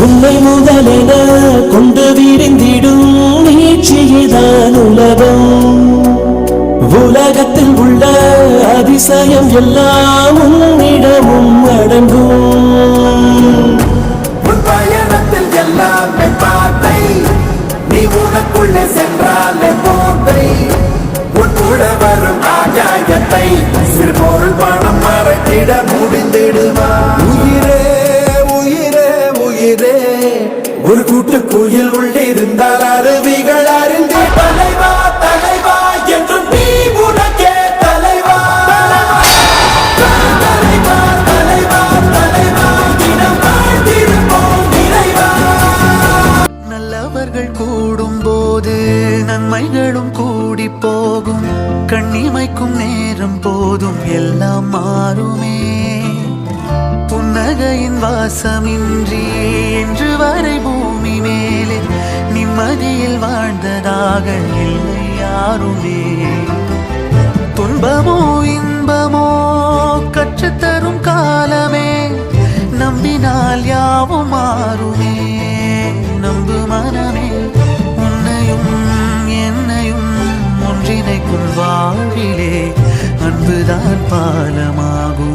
உன்னை முதலென கொண்டு விரிந்திடும் நீட்சியேதான் உலகம். உலகத்தில் உள்ள அதிசயம் எல்லாம் உன்னிடமும் அடங்கும். உன் பயணத்தில் எல்லாமே பாதை, நீ உனக்குள்ளே சென்றாலே போதை. உன் கூட வரும் ஆகாயத்தை சிறு பொருள் பணம் மறைத்திட முடிந்திடுவா. உயிரே உயிரே உயிரே, ஒரு கூட்டு குயில் உள்ளிருந்தால் அருவிகள் அறிந்து தலைவா தலைவா என்றும் நீ உனக்கே தலைவா. தலைவா தலைவா தலைவா தினம் வாழ்ந்திருப்போம் நிறைவா. நல்லவர்கள் கூடும் போது நன்மைகளும் கூடி போகும். கண்ணிமைக்கும் நேரம் போதும் எல்லாம் மாறுமே. புன்னகையின் வாசமின்றி என்று வரை பூமி மேலே நிம்மதியில் வாழ்ந்ததாக இல்லை யாருமே. துன்பமோ இன்பமோ கற்றுத்தரும் காலமே, நம்பினால் யாவும் மாறுமே. நம்பு மனமே, உன்னையும் என்னையும் ஒன்றிணைக்கும் வாழ்விலே அன்புதான் பாலமாகும்.